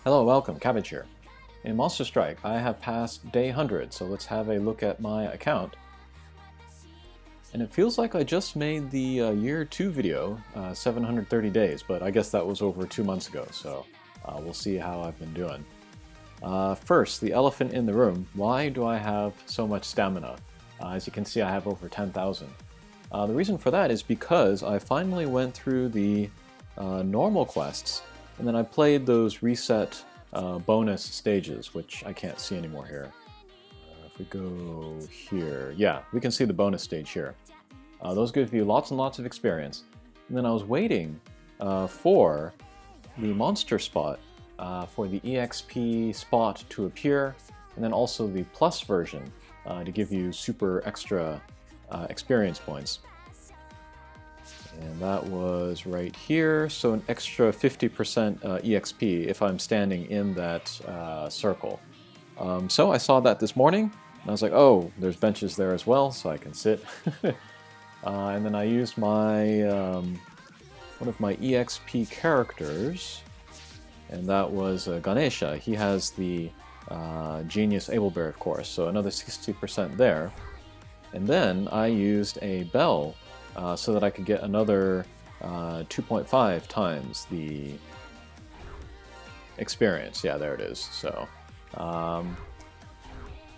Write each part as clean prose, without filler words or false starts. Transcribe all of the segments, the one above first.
Hello, welcome, Cabbage here. In Monster Strike, I have passed day 100, so let's have a look at my account. And it feels like I just made the year 2 video, 730 days, but I guess that was over 2 months ago, so we'll see how I've been doing. First, the elephant in the room. Why do I have so much stamina? As you can see, I have over 10,000. The reason for that is because I finally went through the normal quests, and then I played those reset bonus stages, which I can't see anymore here. If we go here, yeah, we can see the bonus stage here. Those give you lots and lots of experience. And then I was waiting for the monster spot, for the EXP spot to appear, and then also the plus version to give you super extra experience points. And that was right here, so an extra 50% EXP if I'm standing in that circle. So I saw that this morning, and I was like, oh, there's benches there as well, so I can sit. And then I used my one of my EXP characters, and that was Ganesha. He has the Genius Ablebear, of course, so another 60% there. And then I used a bell so that I could get another 2.5 times the experience. Yeah, there it is. So I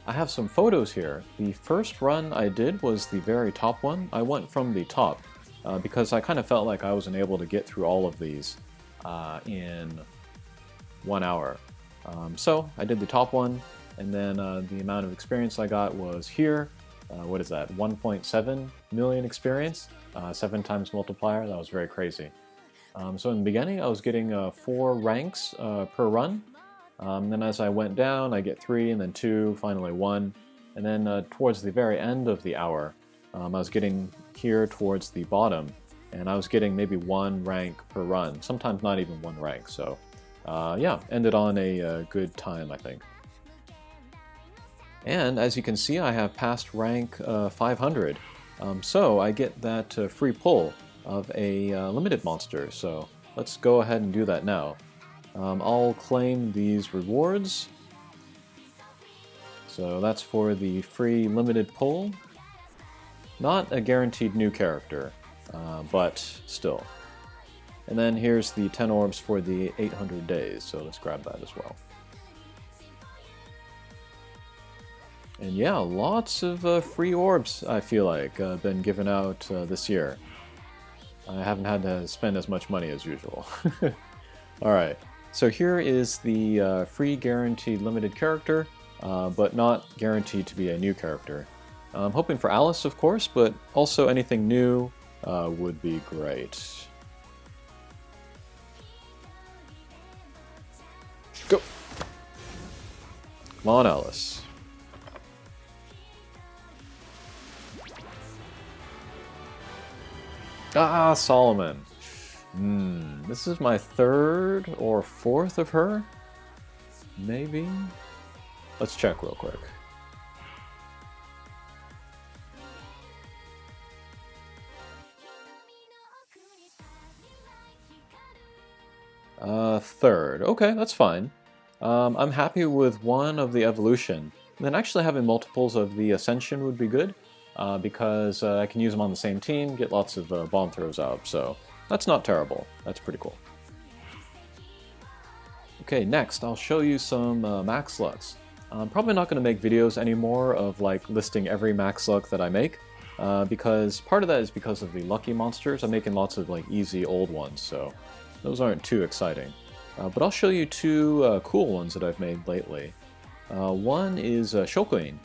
have some photos here. The first run I did was the very top one. I went from the top because I kind of felt like I wasn't able to get through all of these in 1 hour. So I did the top one, and then the amount of experience I got was here. What is that? 1.7 million experience, 7 times multiplier. That was very crazy. So in the beginning, I was getting 4 ranks per run. Then as I went down, I get 3, and then 2, finally 1. And then towards the very end of the hour, I was getting here towards the bottom, and I was getting maybe 1 rank per run, sometimes not even 1 rank. So yeah, ended on a good time, I think. And as you can see, I have passed rank 500, so I get that free pull of a limited monster, so let's go ahead and do that now. I'll claim these rewards, so that's for the free limited pull. Not a guaranteed new character, but still. And then here's the 10 orbs for the 800 days, so let's grab that as well. And yeah, lots of free orbs, I feel like, been given out this year. I haven't had to spend as much money as usual. Alright, so here is the free guaranteed limited character, but not guaranteed to be a new character. I'm hoping for Alice, of course, but also anything new would be great. Go! Come on, Alice. Ah, Solomon. This is my 3rd or 4th of her? Maybe? Let's check real quick. Third. Okay, that's fine. I'm happy with one of the evolution. And then actually having multiples of the ascension would be good. Because I can use them on the same team, get lots of bomb throws out, so that's not terrible. That's pretty cool. Okay, next I'll show you some max lucks. I'm probably not going to make videos anymore of like listing every max luck that I make, because part of that is because of the lucky monsters. I'm making lots of like easy old ones, so those aren't too exciting. But I'll show you 2 cool ones that I've made lately. One is Shokuin.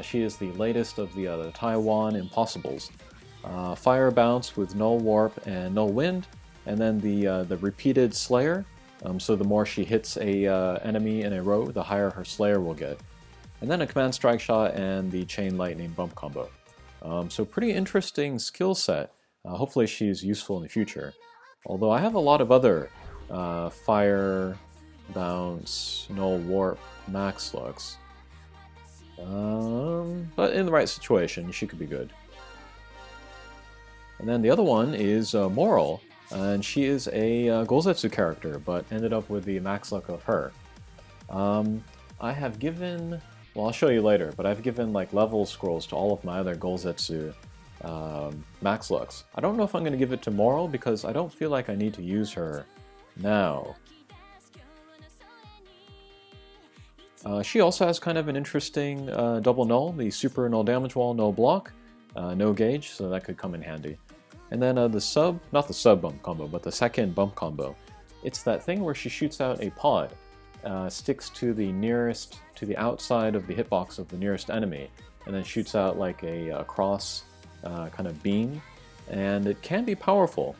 She is the latest of the Taiwan Impossibles. Fire Bounce with Null Warp and Null Wind, and then the repeated Slayer. So the more she hits a enemy in a row, the higher her Slayer will get. And then a Command Strike Shot and the Chain Lightning Bump combo. So pretty interesting skill set. Hopefully she's useful in the future. Although I have a lot of other Fire Bounce, Null Warp, max looks. But in the right situation, she could be good. And then the other one is Mauro. and she is a Golzetsu character, but ended up with the max luck of her. I have given, well, I'll show you later, but I've given like level scrolls to all of my other Golzetsu max lucks. I don't know if I'm going to give it to Mauro because I don't feel like I need to use her now. She also has kind of an interesting double null, the super null damage wall, no block, no gauge, so that could come in handy. And then not the sub bump combo, but the second bump combo. It's that thing where she shoots out a pod, sticks to the outside of the hitbox of the nearest enemy, and then shoots out like a cross kind of beam, and it can be powerful.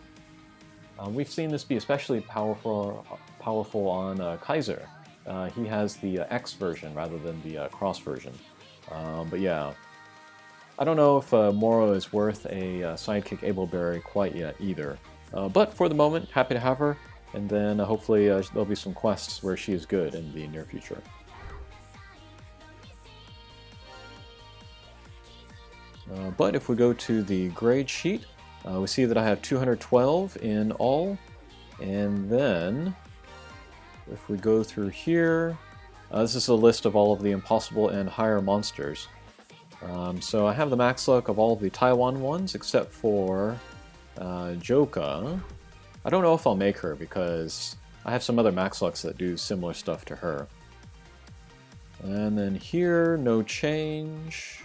We've seen this be especially powerful on Kaiser. He has the X version rather than the cross version. But yeah, I don't know if Mauro is worth a sidekick Ableberry quite yet either. But for the moment, happy to have her, and then hopefully there'll be some quests where she is good in the near future. But if we go to the grade sheet, we see that I have 212 in all, and then if we go through here, this is a list of all of the impossible and higher monsters. So I have the max luck of all of the Taiwan ones except for Joka. I don't know if I'll make her because I have some other max lucks that do similar stuff to her. And then here, no change.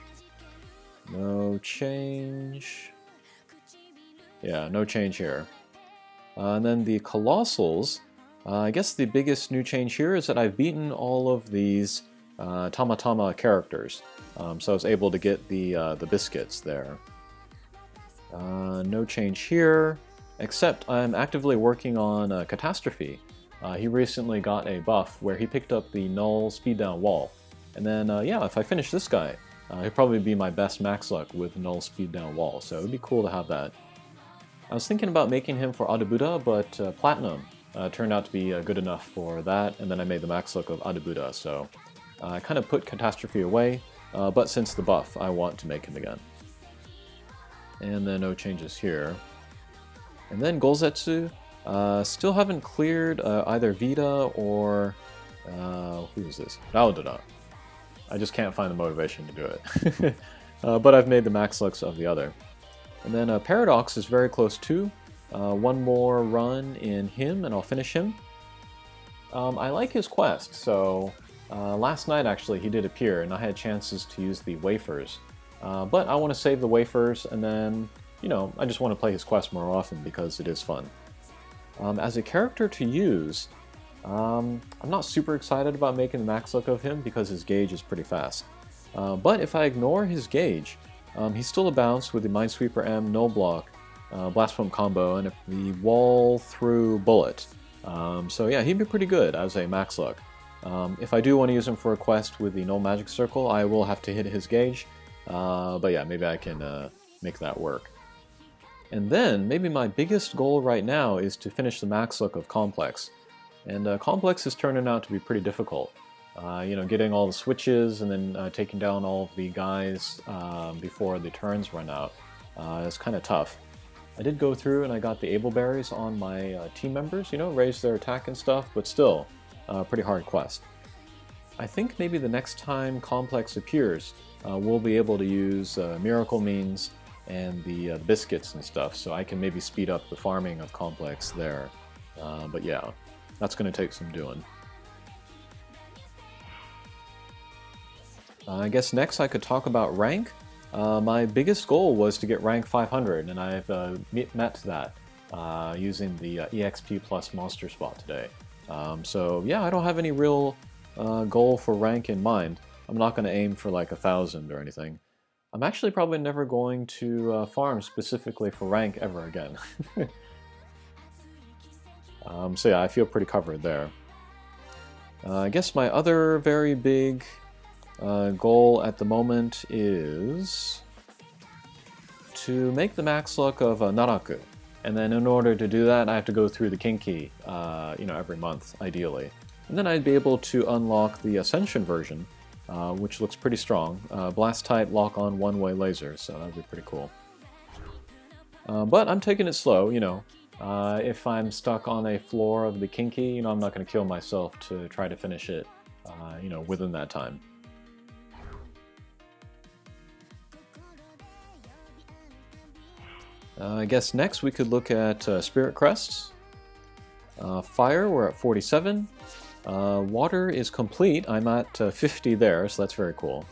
No change. Yeah, no change here. And then the Colossals. I guess the biggest new change here is that I've beaten all of these Tamatama characters. So I was able to get the biscuits there. No change here, except I'm actively working on Catastrophe. He recently got a buff where he picked up the null speed down wall. And then, yeah, if I finish this guy, he'd probably be my best max luck with null speed down wall, so it would be cool to have that. I was thinking about making him for Adabuda, but Platinum turned out to be good enough for that, and then I made the max luck of Adabuda, so I kind of put Catastrophe away, but since the buff, I want to make him again. And then no changes here. And then Golzetsu, still haven't cleared either Vita or, who is this? Raudara. I just can't find the motivation to do it. But I've made the max lucks of the other. And then Paradox is very close too. One more run in him and I'll finish him. I like his quest, so last night actually he did appear and I had chances to use the wafers. But I want to save the wafers and then, you know, I just want to play his quest more often because it is fun. As a character to use, I'm not super excited about making the max luck of him because his gauge is pretty fast. But if I ignore his gauge, he's still a bounce with the Minesweeper M, no block, Blast Pump combo, and the wall through bullet. So yeah, he'd be pretty good as a max luck. If I do want to use him for a quest with the Null Magic Circle, I will have to hit his gauge. But yeah, maybe I can make that work. And then, maybe my biggest goal right now is to finish the max luck of Complex. And Complex is turning out to be pretty difficult. You know, getting all the switches and then taking down all of the guys before the turns run out is kind of tough. I did go through and I got the Ableberries on my team members, you know, raise their attack and stuff, but still, pretty hard quest. I think maybe the next time Complex appears, we'll be able to use Miracle Means and the biscuits and stuff, so I can maybe speed up the farming of Complex there. But yeah, that's going to take some doing. I guess next I could talk about rank. My biggest goal was to get rank 500, and I've met that using the EXP plus monster spot today. So yeah, I don't have any real goal for rank in mind. I'm not going to aim for like 1,000 or anything. I'm actually probably never going to farm specifically for rank ever again. So yeah, I feel pretty covered there. I guess my other very big goal at the moment is to make the max luck of Naraku. And then in order to do that, I have to go through the Kinki, you know, every month, ideally. And then I'd be able to unlock the Ascension version, which looks pretty strong. Blast type, lock on one-way laser, so that'd be pretty cool. But I'm taking it slow, you know. If I'm stuck on a floor of the Kinky, you know, I'm not going to kill myself to try to finish it, you know, within that time. I guess next we could look at Spirit Crests. Fire, we're at 47. Water is complete. I'm at 50 there, so that's very cool.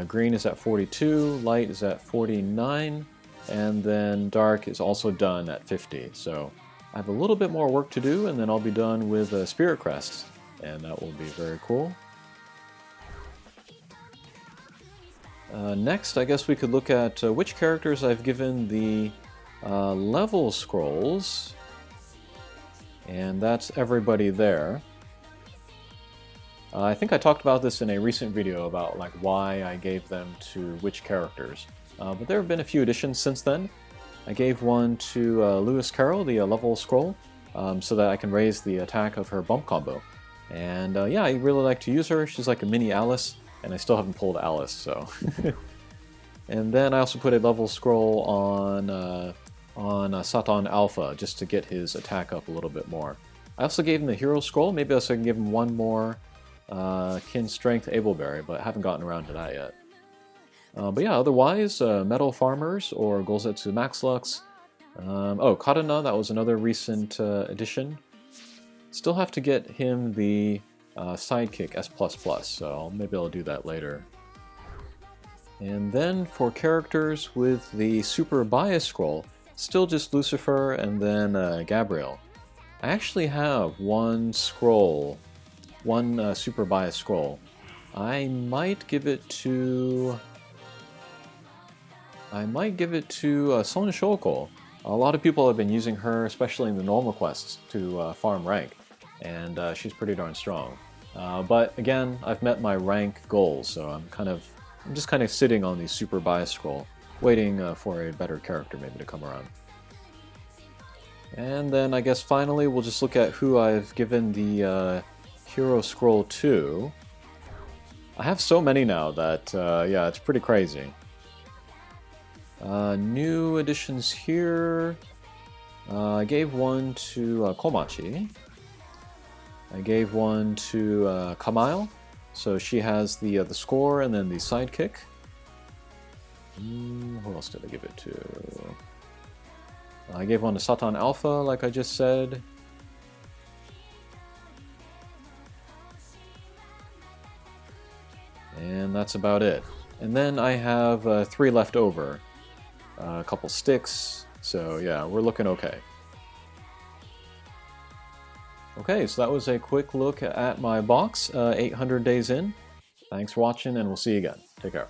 Green is at 42, light is at 49, and then dark is also done at 50. So I have a little bit more work to do, and then I'll be done with Spirit Crests, and that will be very cool. Next, I guess we could look at which characters I've given the level scrolls, and that's everybody there. I think I talked about this in a recent video about like why I gave them to which characters, but there have been a few additions since then. I gave one to Lewis Carroll, the level scroll, so that I can raise the attack of her bump combo. And yeah, I really like to use her. She's like a mini Alice, and I still haven't pulled Alice, so. And then I also put a level scroll on Satan Alpha, just to get his attack up a little bit more. I also gave him the hero scroll. Maybe I can give him one more Kin Strength Ableberry, but I haven't gotten around to that yet. But yeah, otherwise, Metal Farmers or Golzetsu Max Lux. Oh, Katana, that was another recent addition. Still have to get him the Sidekick S++, so maybe I'll do that later. And then for characters with the Super Bias Scroll, still just Lucifer and then Gabriel. I actually have one scroll, one Super Bias Scroll. I might give it to Son Shoko. A lot of people have been using her, especially in the normal quests, to farm rank, and she's pretty darn strong. But again, I've met my rank goals, so I'm just kind of sitting on the Super Bias Scroll, waiting for a better character maybe to come around. And then I guess finally we'll just look at who I've given the Hero Scroll to. I have so many now that, yeah, it's pretty crazy. New additions here. I gave one to Komachi. I gave one to Kamail, so she has the score and then the sidekick. Who else did I give it to? I gave one to Satan Alpha, like I just said. And that's about it. And then I have 3 left over. A couple sticks, so yeah, we're looking okay. Okay, so that was a quick look at my box, 800 days in. Thanks for watching, and we'll see you again. Take care.